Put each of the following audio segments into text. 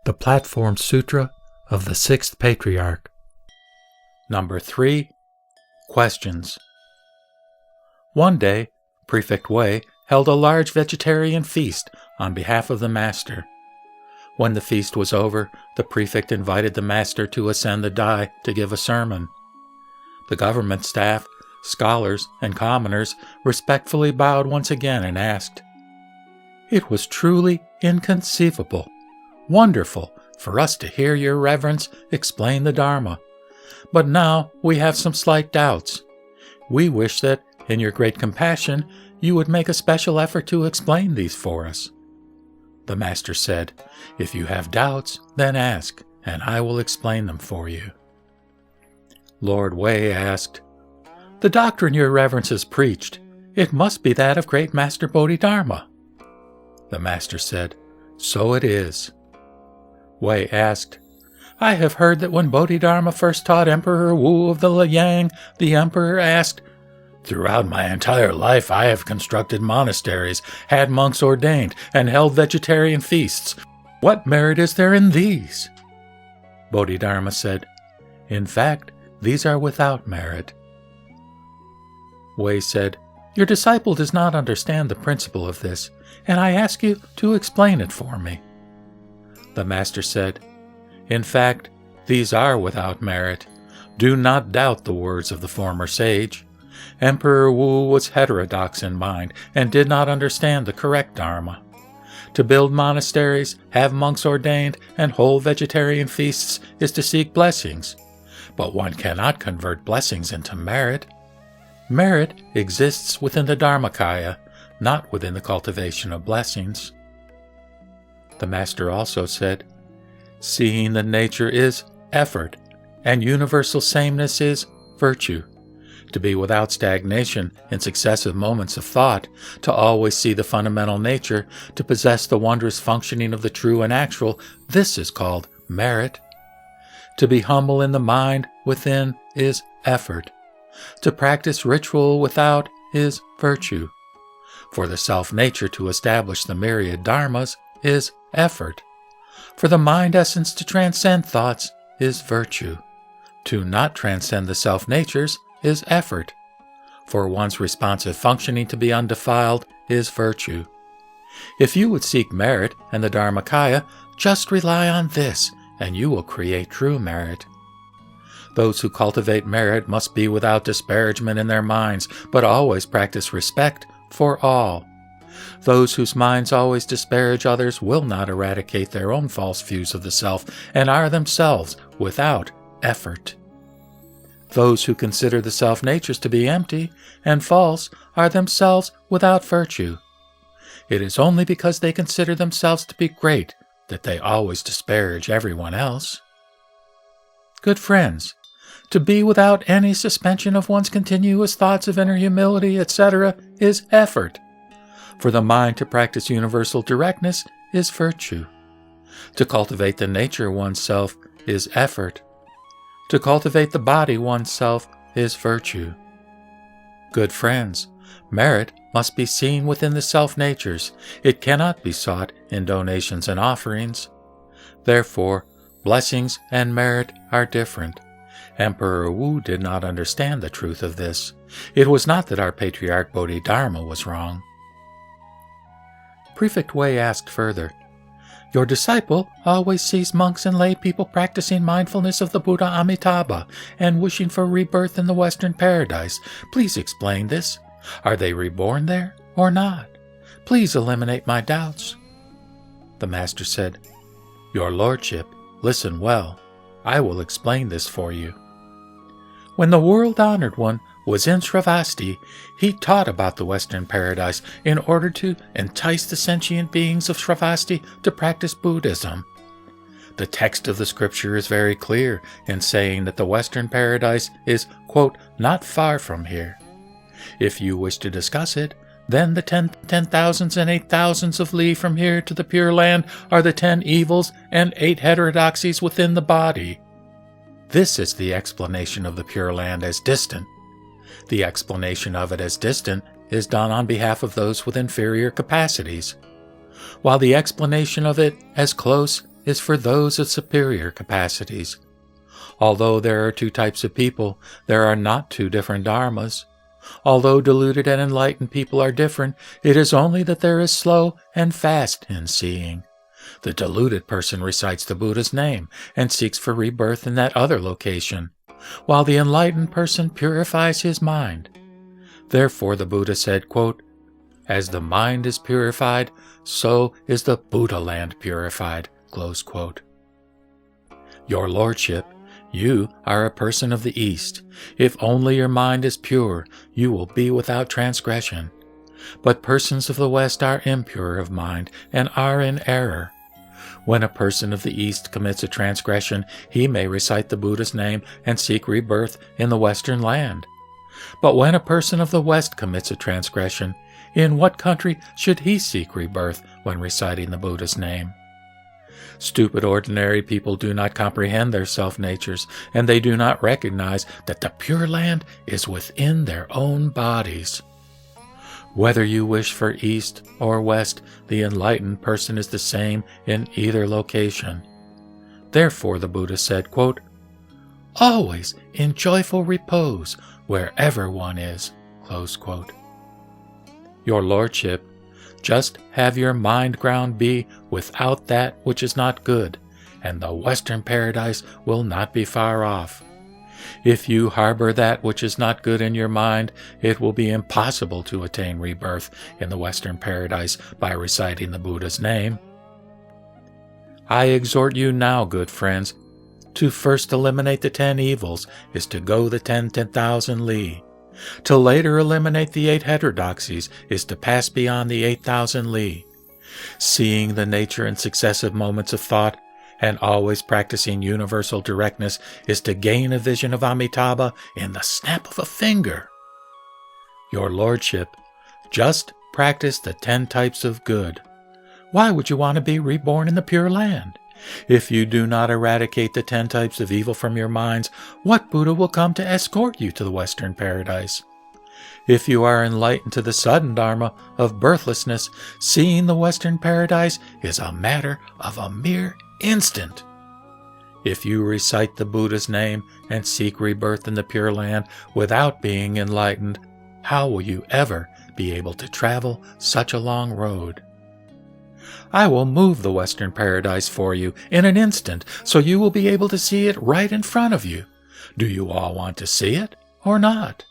The Platform Sutra of the Sixth Patriarch. Number 3. Questions. One day, Prefect Wei held a large vegetarian feast on behalf of the master. When the feast was over, the prefect invited the master to ascend the dais to give a sermon. The government staff, scholars, and commoners respectfully bowed once again and asked, "It was truly inconceivable, wonderful for us to hear your reverence explain the Dharma. But now we have some slight doubts. We wish that, in your great compassion, you would make a special effort to explain these for us." The master said, "If you have doubts, then ask, and I will explain them for you." Lord Wei asked, "The doctrine your reverence has preached, it must be that of Great Master Bodhidharma." The master said, "So it is." Wei asked, "I have heard that when Bodhidharma first taught Emperor Wu of the Liang, the emperor asked, 'Throughout my entire life I have constructed monasteries, had monks ordained, and held vegetarian feasts. What merit is there in these?' Bodhidharma said, 'In fact, these are without merit.' Wei said, 'Your disciple does not understand the principle of this, and I ask you to explain it for me.' The master said, 'In fact, these are without merit. Do not doubt the words of the former sage. Emperor Wu was heterodox in mind and did not understand the correct Dharma. To build monasteries, have monks ordained, and hold vegetarian feasts is to seek blessings. But one cannot convert blessings into merit. Merit exists within the Dharmacaya, not within the cultivation of blessings." The master also said, "Seeing the nature is effort, and universal sameness is virtue. To be without stagnation in successive moments of thought, to always see the fundamental nature, to possess the wondrous functioning of the true and actual, this is called merit. To be humble in the mind within is effort. To practice ritual without is virtue. For the self-nature to establish the myriad dharmas is effort. For the mind essence to transcend thoughts is virtue. To not transcend the self-natures is effort. For one's responsive functioning to be undefiled is virtue. If you would seek merit and the Dharmakaya, just rely on this, and you will create true merit. Those who cultivate merit must be without disparagement in their minds, but always practice respect for all. Those whose minds always disparage others will not eradicate their own false views of the self and are themselves without effort. Those who consider the self-natures to be empty and false are themselves without virtue. It is only because they consider themselves to be great that they always disparage everyone else. Good friends, to be without any suspension of one's continuous thoughts of inner humility, etc., is effort. For the mind to practice universal directness is virtue. To cultivate the nature oneself is effort. To cultivate the body oneself is virtue. Good friends, merit must be seen within the self-natures. It cannot be sought in donations and offerings. Therefore, blessings and merit are different. Emperor Wu did not understand the truth of this. It was not that our Patriarch Bodhidharma was wrong. Prefect Wei asked further, "Your disciple always sees monks and lay people practicing mindfulness of the Buddha Amitabha and wishing for rebirth in the Western paradise. Please explain this. Are they reborn there or not? Please eliminate my doubts." The master said, "Your lordship, listen well. I will explain this for you. When the world-honored one was in Sravasti, he taught about the Western paradise in order to entice the sentient beings of Sravasti to practice Buddhism. The text of the scripture is very clear in saying that the Western paradise is, quote, not far from here. If you wish to discuss it, then the 10,000s and 8,000s of li from here to the Pure Land are the 10 evils and 8 heterodoxies within the body. This is the explanation of the Pure Land as distant. The explanation of it as distant is done on behalf of those with inferior capacities, while the explanation of it as close is for those of superior capacities. Although there are two types of people, there are not two different dharmas. Although deluded and enlightened people are different, it is only that there is slow and fast in seeing. The deluded person recites the Buddha's name and seeks for rebirth in that other location, while the enlightened person purifies his mind. Therefore the Buddha said, quote, "As the mind is purified, so is the Buddha land purified." Close quote. Your Lordship, you are a person of the East. If only your mind is pure, you will be without transgression. But persons of the West are impure of mind and are in error. When a person of the East commits a transgression, he may recite the Buddha's name and seek rebirth in the Western land. But when a person of the West commits a transgression, in what country should he seek rebirth when reciting the Buddha's name? Stupid ordinary people do not comprehend their self-natures, and they do not recognize that the Pure Land is within their own bodies. Whether you wish for East or West, the enlightened person is the same in either location. Therefore the Buddha said, quote, "Always in joyful repose wherever one is." Close quote. Your Lordship, just have your mind ground be without that which is not good, and the Western paradise will not be far off. If you harbor that which is not good in your mind, it will be impossible to attain rebirth in the Western paradise by reciting the Buddha's name. I exhort you now, good friends, to first eliminate the 10 evils is to go the 10,000 li. To later eliminate the 8 heterodoxies is to pass beyond the 8,000 li. Seeing the nature in successive moments of thought and always practicing universal directness is to gain a vision of Amitabha in the snap of a finger. Your Lordship, just practice the 10 types of good. Why would you want to be reborn in the Pure Land? If you do not eradicate the 10 types of evil from your minds, what Buddha will come to escort you to the Western paradise? If you are enlightened to the sudden Dharma of birthlessness, seeing the Western paradise is a matter of a mere instant. If you recite the Buddha's name and seek rebirth in the Pure Land without being enlightened, how will you ever be able to travel such a long road? I will move the Western paradise for you in an instant, so you will be able to see it right in front of you. Do you all want to see it or not?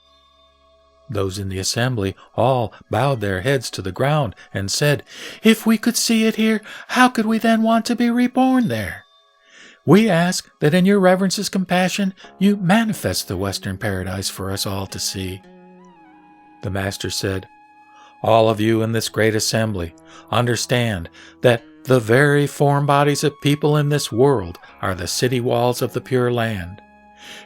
Those in the assembly all bowed their heads to the ground and said, "If we could see it here, how could we then want to be reborn there? We ask that in your reverence's compassion you manifest the Western paradise for us all to see." The Master said, "All of you in this great assembly understand that the very form bodies of people in this world are the city walls of the Pure Land.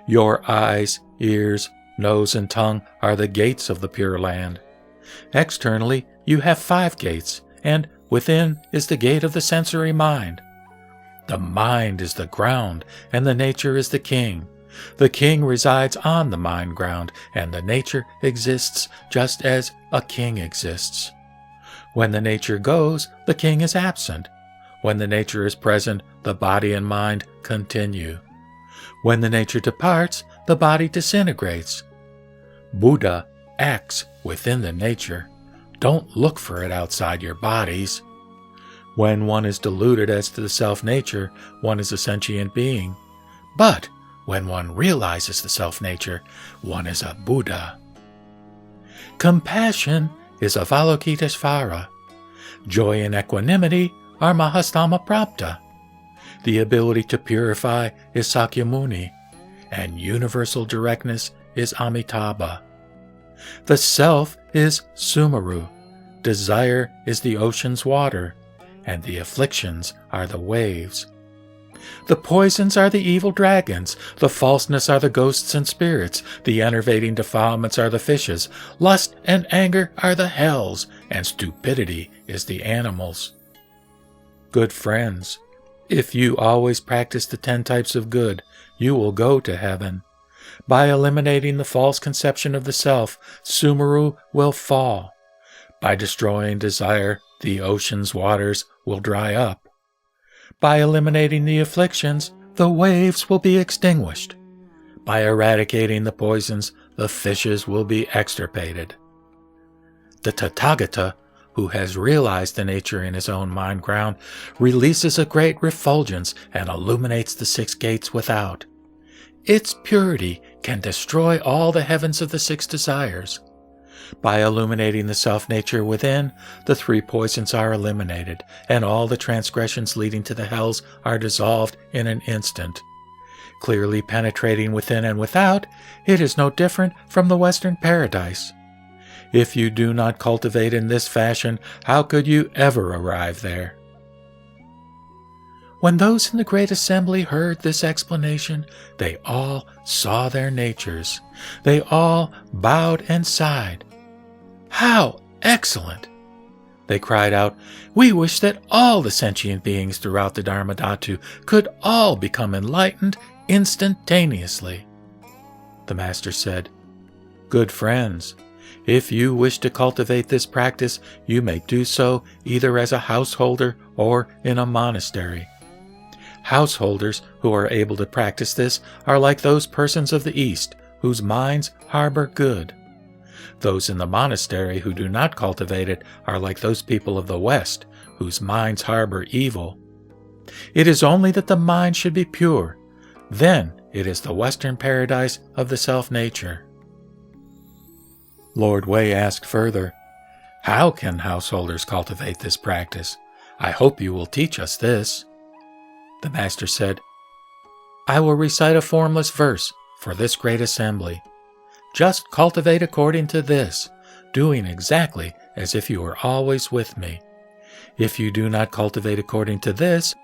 Your eyes, ears, nose, and tongue are the gates of the Pure Land. Externally, you have 5 gates, and within is the gate of the sensory mind. The mind is the ground, and the nature is the king. The king resides on the mind ground, and the nature exists just as a king exists. When the nature goes, the king is absent. When the nature is present, the body and mind continue. When the nature departs, the body disintegrates. Buddha acts within the nature. Don't look for it outside your bodies. When one is deluded as to the self-nature, one is a sentient being. But when one realizes the self-nature, one is a Buddha. Compassion is Avalokiteshvara. Joy and equanimity are Mahastama Prapta. The ability to purify is Sakyamuni, and universal directness is Amitabha. The self is Sumaru. Desire is the ocean's water, and the afflictions are the waves. The poisons are the evil dragons, the falseness are the ghosts and spirits, the enervating defilements are the fishes, lust and anger are the hells, and stupidity is the animals. Good friends, if you always practice the 10 types of good, you will go to heaven. By eliminating the false conception of the self, Sumaru will fall. By destroying desire, the ocean's waters will dry up. By eliminating the afflictions, the waves will be extinguished. By eradicating the poisons, the fishes will be extirpated. The Tathagata, who has realized the nature in his own mind ground, releases a great refulgence and illuminates the 6 gates without. Its purity can destroy all the heavens of the 6 desires. By illuminating the self-nature within, the 3 poisons are eliminated, and all the transgressions leading to the hells are dissolved in an instant. Clearly penetrating within and without, it is no different from the Western paradise. If you do not cultivate in this fashion, how could you ever arrive there? When those in the great assembly heard this explanation, they all saw their natures. They all bowed and sighed. How excellent! They cried out, "We wish that all the sentient beings throughout the Dharmadhatu could all become enlightened instantaneously." The Master said, "Good friends, if you wish to cultivate this practice, you may do so either as a householder or in a monastery. Householders who are able to practice this are like those persons of the East whose minds harbor good. Those in the monastery who do not cultivate it are like those people of the West whose minds harbor evil. It is only that the mind should be pure. Then it is the Western paradise of the self-nature." Lord Wei asked further, "How can householders cultivate this practice? I hope you will teach us this." The Master said, "I will recite a formless verse for this great assembly. Just cultivate according to this, doing exactly as if you were always with me. If you do not cultivate according to this,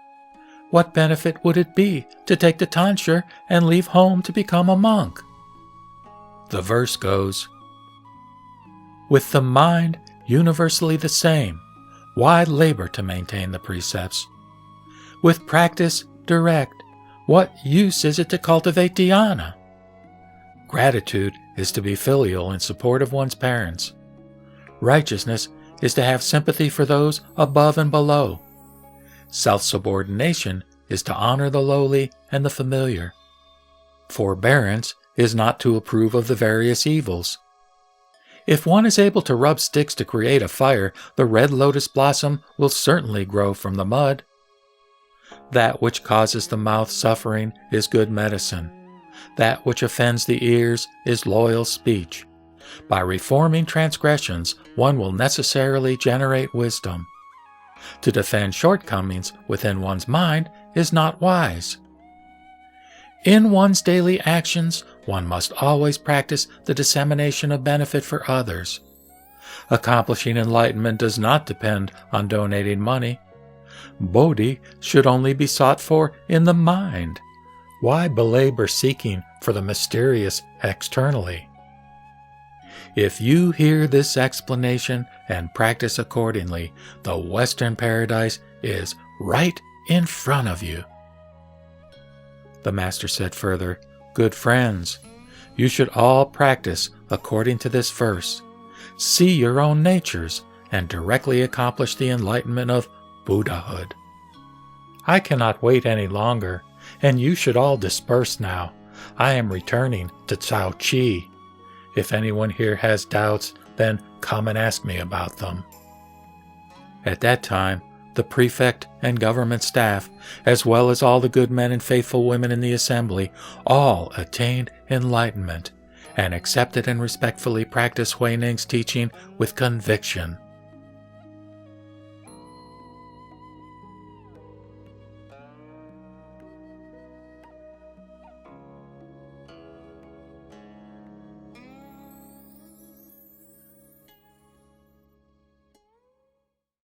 what benefit would it be to take the tonsure and leave home to become a monk?" The verse goes, "With the mind universally the same, why labor to maintain the precepts? With practice direct, what use is it to cultivate dhyana? Gratitude is to be filial in support of one's parents. Righteousness is to have sympathy for those above and below. Self-subordination is to honor the lowly and the familiar. Forbearance is not to approve of the various evils. If one is able to rub sticks to create a fire, the red lotus blossom will certainly grow from the mud. That which causes the mouth suffering is good medicine. That which offends the ears is loyal speech. By reforming transgressions, one will necessarily generate wisdom. To defend shortcomings within one's mind is not wise. In one's daily actions, one must always practice the dissemination of benefit for others. Accomplishing enlightenment does not depend on donating money. Bodhi should only be sought for in the mind. Why belabor seeking for the mysterious externally? If you hear this explanation and practice accordingly, the Western paradise is right in front of you." The Master said further, "Good friends, you should all practice according to this verse. See your own natures and directly accomplish the enlightenment of Buddhahood. I cannot wait any longer, and you should all disperse now. I am returning to Cao Chi. If anyone here has doubts, then come and ask me about them." At that time, the prefect and government staff, as well as all the good men and faithful women in the assembly, all attained enlightenment and accepted and respectfully practiced Huineng's teaching with conviction.